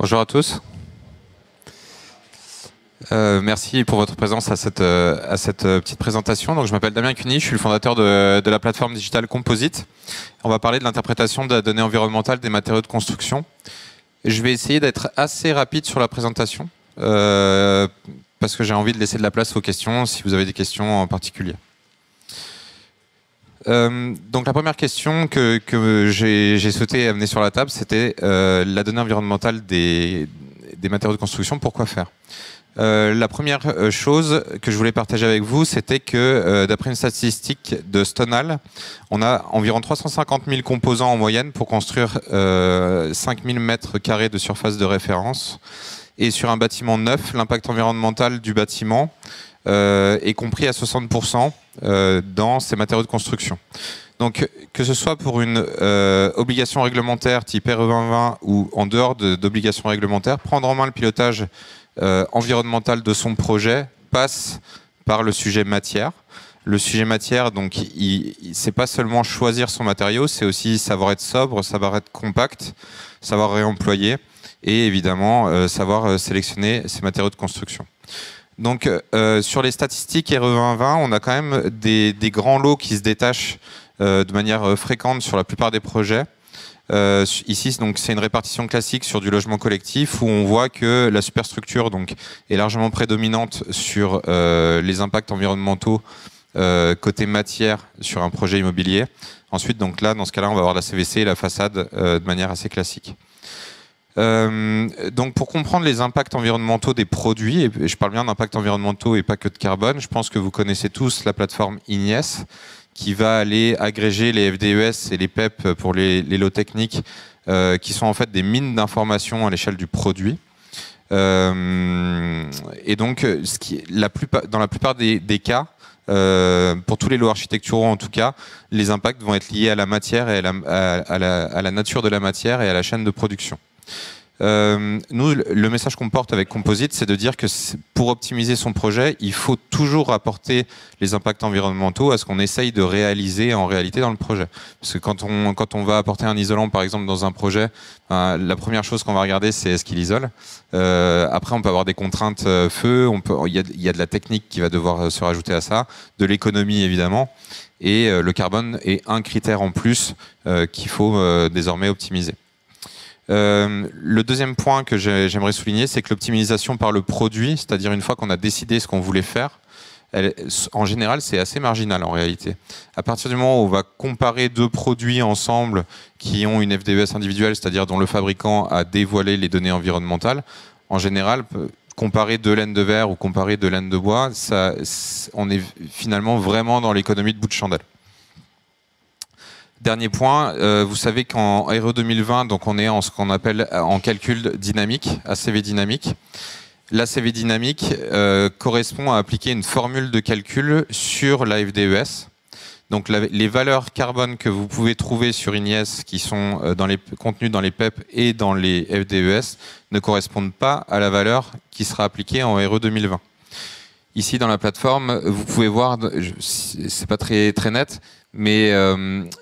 Bonjour à tous. Merci pour votre présence à cette petite présentation. Donc, je m'appelle Damien Cuny, je suis le fondateur de la plateforme digitale Composite. On va parler de l'interprétation de la donnée environnementale des matériaux de construction. Je vais essayer d'être assez rapide sur la présentation parce que j'ai envie de laisser de la place aux questions, si vous avez des questions en particulier. Donc la première question que j'ai souhaité amener sur la table, c'était la donnée environnementale des matériaux de construction. Pourquoi faire ? La première chose que je voulais partager avec vous, c'était que d'après une statistique de Stonal, on a environ 350 000 composants en moyenne pour construire 5 000 mètres carrés de surface de référence. Et sur un bâtiment neuf, l'impact environnemental du bâtiment est compris à 60% dans ces matériaux de construction. Donc, que ce soit pour une obligation réglementaire type RE 2020 ou en dehors d'obligations réglementaires, prendre en main le pilotage environnemental de son projet passe par le sujet matière. Le sujet matière, donc, c'est pas seulement choisir son matériau, c'est aussi savoir être sobre, savoir être compact, savoir réemployer et évidemment savoir sélectionner ses matériaux de construction. Donc, sur les statistiques RE 2020, on a quand même des grands lots qui se détachent de manière fréquente sur la plupart des projets. Ici, donc, c'est une répartition classique sur du logement collectif où on voit que la superstructure donc, est largement prédominante sur les impacts environnementaux côté matière sur un projet immobilier. Ensuite, donc là, dans ce cas-là, on va avoir la CVC et la façade de manière assez classique. Donc pour comprendre les impacts environnementaux des produits, et je parle bien d'impacts environnementaux et pas que de carbone, je pense que vous connaissez tous la plateforme INIES qui va aller agréger les FDES et les PEP pour les lots techniques qui sont en fait des mines d'informations à l'échelle du produit. Et donc dans la plupart des cas, pour tous les lots architecturaux en tout cas, les impacts vont être liés à la matière et à la nature de la matière et à la chaîne de production. Nous, le message qu'on porte avec Composite, c'est de dire que pour optimiser son projet, il faut toujours rapporter les impacts environnementaux à ce qu'on essaye de réaliser en réalité dans le projet. Parce que quand on va apporter un isolant, par exemple, dans un projet, la première chose qu'on va regarder, c'est est-ce qu'il isole. Après, on peut avoir des contraintes feu, il y a de la technique qui va devoir se rajouter à ça, de l'économie évidemment, et le carbone est un critère en plus qu'il faut désormais optimiser. Le deuxième point que j'aimerais souligner, c'est que l'optimisation par le produit, c'est-à-dire une fois qu'on a décidé ce qu'on voulait faire, en général, c'est assez marginal en réalité. À partir du moment où on va comparer deux produits ensemble qui ont une FDES individuelle, c'est-à-dire dont le fabricant a dévoilé les données environnementales, en général, comparer deux laines de verre ou comparer deux laines de bois, on est finalement vraiment dans l'économie de bout de chandelle. Dernier point, vous savez qu'en RE 2020, donc on est en ce qu'on appelle en calcul dynamique, ACV dynamique. L'ACV dynamique correspond à appliquer une formule de calcul sur la FDES. Donc les valeurs carbone que vous pouvez trouver sur INIES qui sont contenues dans les PEP et dans les FDES ne correspondent pas à la valeur qui sera appliquée en RE 2020. Ici dans la plateforme, vous pouvez voir, c'est pas très net, mais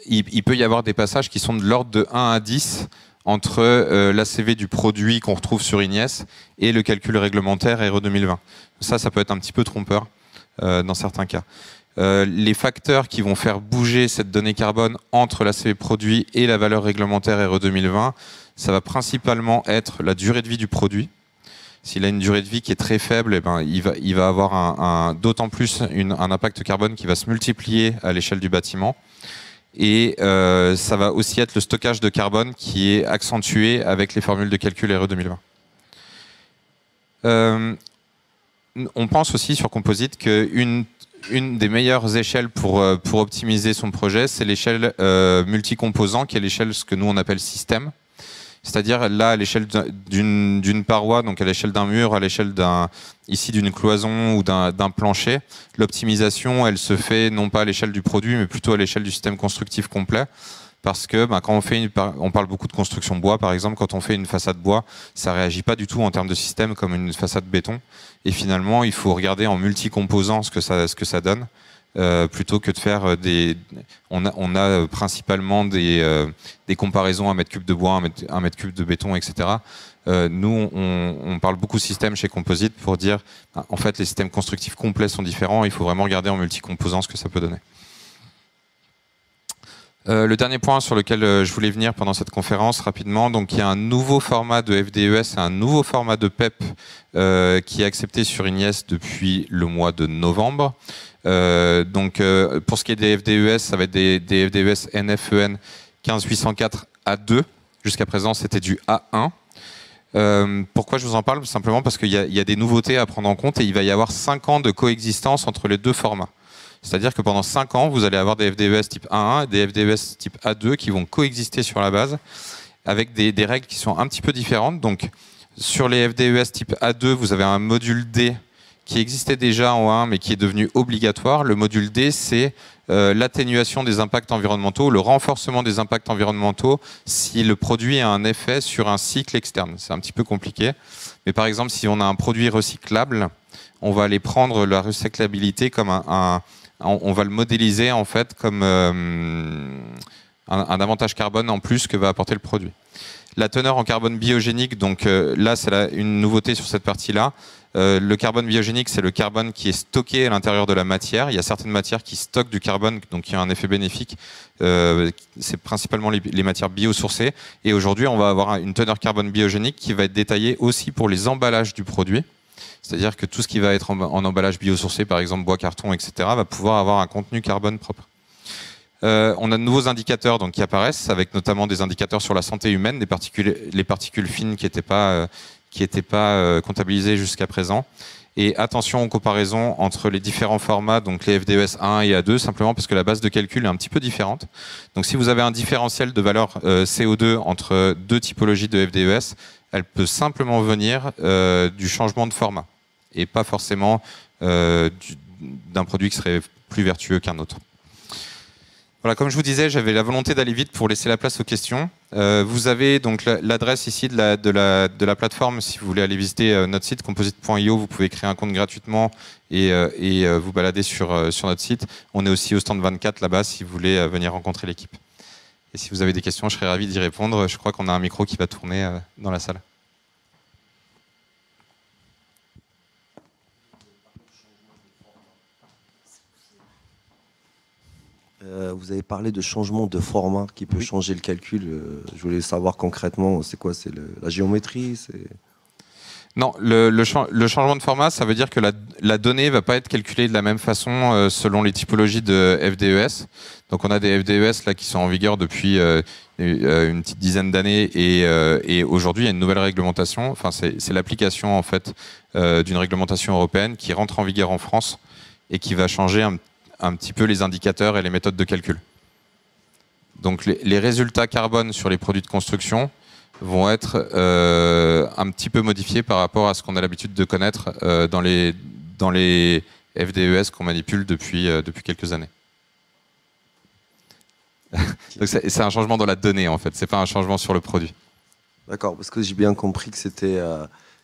il peut y avoir des passages qui sont de l'ordre de 1 à 10 entre l'ACV du produit qu'on retrouve sur INIES et le calcul réglementaire RE 2020. Ça peut être un petit peu trompeur dans certains cas. Les facteurs qui vont faire bouger cette donnée carbone entre l'ACV produit et la valeur réglementaire RE 2020, ça va principalement être la durée de vie du produit. S'il a une durée de vie qui est très faible, eh ben, il va avoir d'autant plus un impact carbone qui va se multiplier à l'échelle du bâtiment. Et ça va aussi être le stockage de carbone qui est accentué avec les formules de calcul RE 2020. On pense aussi sur Composite qu'une des meilleures échelles pour optimiser son projet, c'est l'échelle multicomposant, qui est l'échelle ce que nous on appelle système. C'est-à-dire là, à l'échelle d'une paroi, donc à l'échelle d'un mur, à l'échelle ici d'une cloison ou d'un plancher, l'optimisation, elle se fait non pas à l'échelle du produit, mais plutôt à l'échelle du système constructif complet. Parce que quand on parle beaucoup de construction bois, par exemple, quand on fait une façade bois, ça réagit pas du tout en termes de système comme une façade béton. Et finalement, il faut regarder en multicomposant ce que ça donne. plutôt que de faire des... On a principalement des comparaisons à mètre cube de bois, un mètre cube de béton, etc. Nous, on parle beaucoup système chez Composite pour dire, en fait, les systèmes constructifs complets sont différents. Il faut vraiment regarder en multicomposants ce que ça peut donner. Le dernier point sur lequel je voulais venir pendant cette conférence rapidement, donc il y a un nouveau format de FDES, un nouveau format de PEP qui est accepté sur Ignies depuis le mois de novembre. Pour ce qui est des FDES, ça va être des FDES NFEN 15804 A2. Jusqu'à présent, c'était du A1. Pourquoi je vous en parle? Simplement parce qu'il y a des nouveautés à prendre en compte et il va y avoir 5 ans de coexistence entre les deux formats. C'est-à-dire que pendant 5 ans, vous allez avoir des FDES type A1 et des FDES type A2 qui vont coexister sur la base avec des règles qui sont un petit peu différentes. Donc, sur les FDES type A2, vous avez un module D qui existait déjà en A1 mais qui est devenu obligatoire. Le module D, c'est l'atténuation des impacts environnementaux, le renforcement des impacts environnementaux si le produit a un effet sur un cycle externe. C'est un petit peu compliqué. Mais par exemple, si on a un produit recyclable, on va aller prendre la recyclabilité comme on va le modéliser en fait comme un avantage carbone en plus que va apporter le produit. La teneur en carbone biogénique, donc là c'est une nouveauté sur cette partie-là. Le carbone biogénique, c'est le carbone qui est stocké à l'intérieur de la matière. Il y a certaines matières qui stockent du carbone, donc il y a un effet bénéfique. C'est principalement les matières biosourcées. Et aujourd'hui, on va avoir une teneur carbone biogénique qui va être détaillée aussi pour les emballages du produit. C'est-à-dire que tout ce qui va être en emballage biosourcé, par exemple bois, carton, etc., va pouvoir avoir un contenu carbone propre. On a de nouveaux indicateurs donc, qui apparaissent, avec notamment des indicateurs sur la santé humaine, les particules fines qui n'étaient pas comptabilisées jusqu'à présent. Et attention aux comparaisons entre les différents formats, donc les FDES A1 et A2, simplement parce que la base de calcul est un petit peu différente. Donc si vous avez un différentiel de valeur CO2 entre deux typologies de FDES, elle peut simplement venir du changement de format et pas forcément d'un produit qui serait plus vertueux qu'un autre. Voilà, comme je vous disais, j'avais la volonté d'aller vite pour laisser la place aux questions. Vous avez donc l'adresse ici de la plateforme. Si vous voulez aller visiter notre site composite.io, vous pouvez créer un compte gratuitement et vous balader sur notre site. On est aussi au stand 24 là-bas si vous voulez venir rencontrer l'équipe. Et si vous avez des questions, je serais ravi d'y répondre. Je crois qu'on a un micro qui va tourner dans la salle. Vous avez parlé de changement de format qui peut changer le calcul. Je voulais savoir concrètement, c'est quoi? C'est la géométrie? Non, le changement de format, ça veut dire que la donnée ne va pas être calculée de la même façon selon les typologies de FDES. Donc on a des FDES là, qui sont en vigueur depuis une petite dizaine d'années et aujourd'hui il y a une nouvelle réglementation. Enfin, c'est l'application en fait d'une réglementation européenne qui rentre en vigueur en France et qui va changer un petit peu les indicateurs et les méthodes de calcul. Donc les résultats carbone sur les produits de construction vont être un petit peu modifiés par rapport à ce qu'on a l'habitude de connaître dans les FDES qu'on manipule depuis quelques années. Donc c'est un changement dans la donnée en fait, c'est pas un changement sur le produit. D'accord, parce que j'ai bien compris que c'était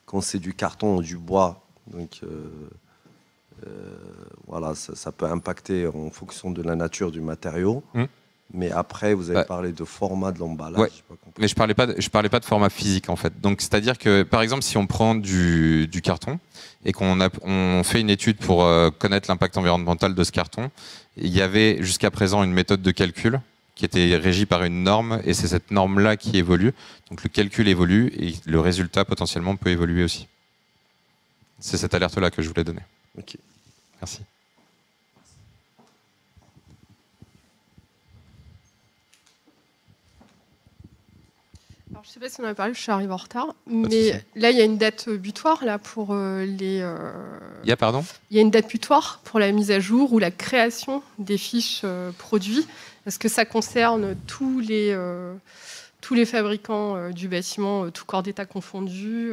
quand c'est du carton ou du bois, donc voilà, ça peut impacter en fonction de la nature du matériau. Mais après, vous avez parlé de format de l'emballage. Ouais. Mais je parlais pas de format physique en fait. Donc c'est-à-dire que par exemple, si on prend du carton et on fait une étude pour connaître l'impact environnemental de ce carton, il y avait jusqu'à présent une méthode de calcul qui était régie par une norme et c'est cette norme-là qui évolue. Donc le calcul évolue et le résultat potentiellement peut évoluer aussi. C'est cette alerte-là que je voulais donner. Ok. Merci. Alors, je ne sais pas si on en a parlé, je suis arrivée en retard, mais là, il y a une date butoir là, pour les... Il y a, pardon ? Il y a une date butoir pour la mise à jour ou la création des fiches produits. Est-ce que ça concerne tous les fabricants du bâtiment, tout corps d'état confondu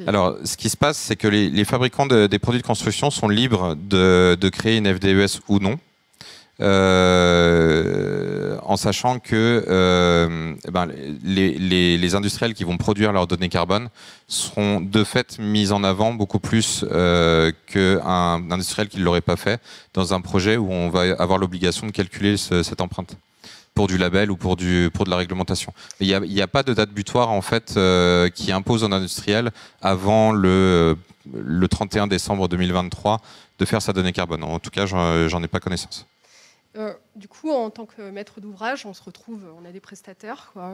Alors, ce qui se passe, c'est que les fabricants des produits de construction sont libres de créer une FDES ou non. en sachant que les industriels qui vont produire leurs données carbone seront de fait mis en avant beaucoup plus qu'un industriel qui ne l'aurait pas fait dans un projet où on va avoir l'obligation de calculer cette empreinte pour du label ou pour de la réglementation. Il n'y a pas de date butoir en fait qui impose aux industriels avant le 31 décembre 2023 de faire sa donnée carbone. En tout cas, j'en ai pas connaissance. Du coup, en tant que maître d'ouvrage, on a des prestataires, quoi,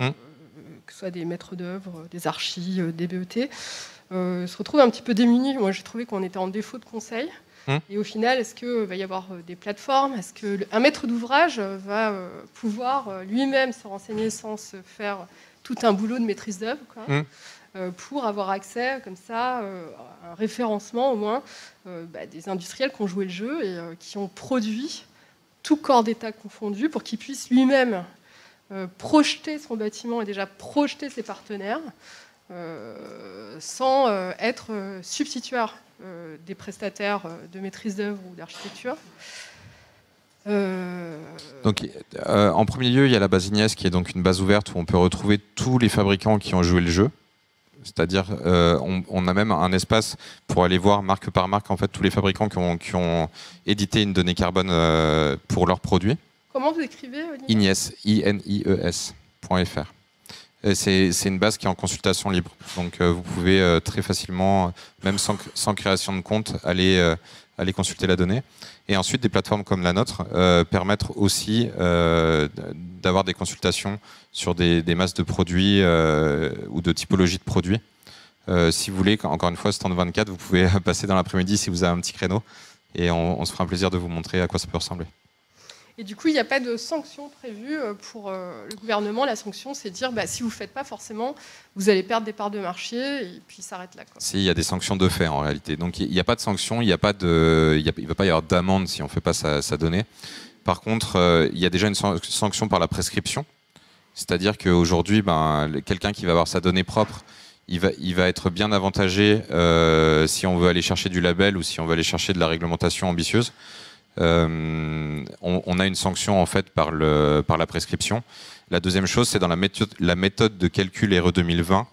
que ce soit des maîtres d'œuvre, des archis, des BET, se retrouvent un petit peu démunis. Moi, j'ai trouvé qu'on était en défaut de conseils. Et au final, est-ce qu'il va y avoir des plateformes? Est-ce qu'un maître d'ouvrage va pouvoir lui-même se renseigner sans se faire tout un boulot de maîtrise d'œuvre, pour avoir accès comme ça à un référencement au moins des industriels qui ont joué le jeu et qui ont produit tout corps d'État confondu pour qu'il puisse lui-même projeter son bâtiment et déjà projeter ses partenaires sans être substituaire des prestataires de maîtrise d'œuvre ou d'architecture. Donc, en premier lieu, il y a la base Ignies qui est donc une base ouverte où on peut retrouver tous les fabricants qui ont joué le jeu. C'est-à-dire, on a même un espace pour aller voir marque par marque en fait tous les fabricants qui ont édité une donnée carbone pour leurs produits. Comment vous écrivez Ignies, INIES.fr. C'est une base qui est en consultation libre. Donc vous pouvez très facilement, même sans création de compte, aller consulter la donnée. Et ensuite, des plateformes comme la nôtre permettent aussi d'avoir des consultations sur des masses de produits ou de typologies de produits. Si vous voulez, encore une fois, Stand 24, vous pouvez passer dans l'après-midi si vous avez un petit créneau. Et on se fera un plaisir de vous montrer à quoi ça peut ressembler. Et du coup, il n'y a pas de sanction prévue pour le gouvernement. La sanction, c'est de dire, si vous ne faites pas, forcément, vous allez perdre des parts de marché, et puis ça s'arrête là. Si, il y a des sanctions de fait, en réalité. Donc, il n'y a pas de sanction, il ne va pas y avoir d'amende si on ne fait pas sa donnée. Par contre, il y a déjà une sanction par la prescription. C'est-à-dire qu'aujourd'hui, quelqu'un qui va avoir sa donnée propre, il va être bien avantagé si on veut aller chercher du label ou si on veut aller chercher de la réglementation ambitieuse. On a une sanction en fait par la prescription. La deuxième chose, c'est dans la méthode de calcul RE 2020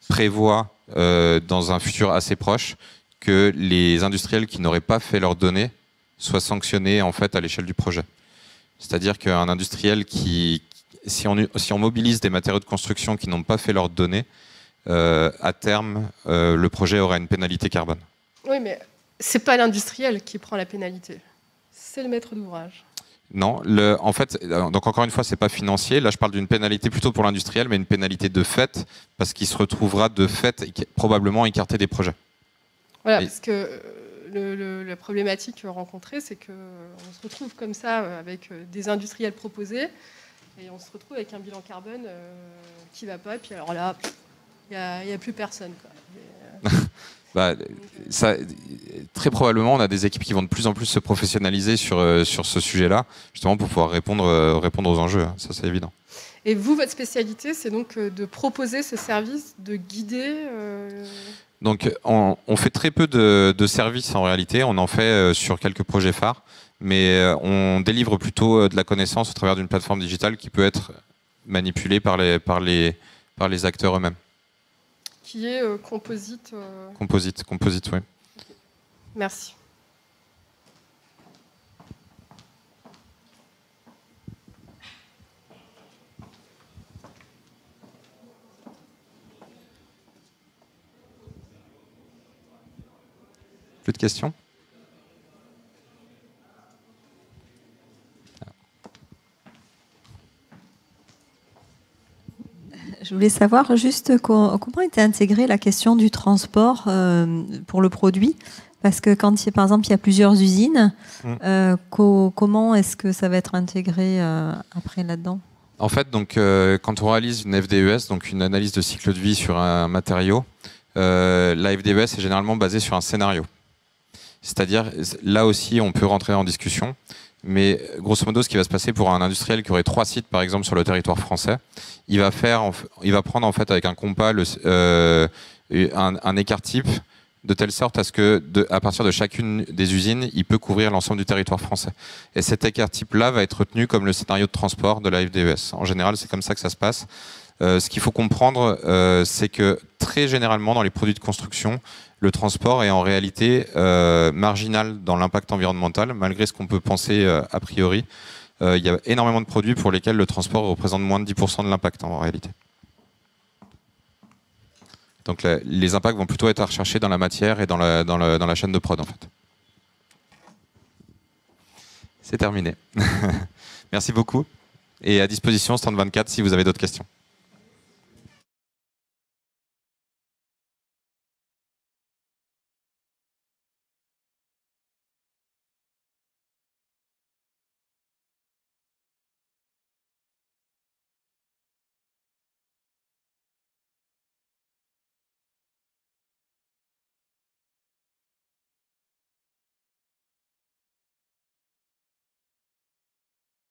prévoit dans un futur assez proche que les industriels qui n'auraient pas fait leurs données soient sanctionnés en fait à l'échelle du projet. C'est-à-dire qu'un industriel si on mobilise des matériaux de construction qui n'ont pas fait leurs données, à terme, le projet aura une pénalité carbone. Oui, mais c'est pas l'industriel qui prend la pénalité. C'est le maître d'ouvrage. Non, en fait, donc encore une fois, c'est pas financier. Là, je parle d'une pénalité plutôt pour l'industriel, mais une pénalité de fait, parce qu'il se retrouvera de fait probablement écarté des projets. Voilà, parce que la problématique rencontrée, c'est qu'on se retrouve comme ça avec des industriels proposés, et on se retrouve avec un bilan carbone qui va pas, et puis alors là, il n'y a plus personne, quoi. Très probablement, on a des équipes qui vont de plus en plus se professionnaliser sur ce sujet-là, justement pour pouvoir répondre aux enjeux. Ça, c'est évident. Et vous, votre spécialité, c'est donc de proposer ce service, de guider Donc, on fait très peu de services en réalité. On en fait sur quelques projets phares, mais on délivre plutôt de la connaissance au travers d'une plateforme digitale qui peut être manipulée par les acteurs eux-mêmes. Qui est Composite. Composite, oui. Merci. Plus de questions ? Je voulais savoir juste comment était intégrée la question du transport pour le produit. Parce que quand, par exemple, il y a plusieurs usines, comment est-ce que ça va être intégré après là-dedans ? En fait, donc, quand on réalise une FDES, donc une analyse de cycle de vie sur un matériau, la FDES est généralement basée sur un scénario. C'est-à-dire, là aussi, on peut rentrer en discussion. Mais grosso modo, ce qui va se passer pour un industriel qui aurait 3 sites, par exemple, sur le territoire français, il va prendre en fait avec un compas un écart type de telle sorte à ce que, à partir de chacune des usines, il peut couvrir l'ensemble du territoire français. Et cet écart type-là va être retenu comme le scénario de transport de la FDES. En général, c'est comme ça que ça se passe. Ce qu'il faut comprendre, c'est que très généralement, dans les produits de construction, le transport est en réalité marginal dans l'impact environnemental, malgré ce qu'on peut penser a priori. Il y a énormément de produits pour lesquels le transport représente moins de 10% de l'impact en réalité. Donc les impacts vont plutôt être recherchés dans la matière et dans la chaîne de prod en fait. C'est terminé. Merci beaucoup. Et à disposition, stand 24 si vous avez d'autres questions.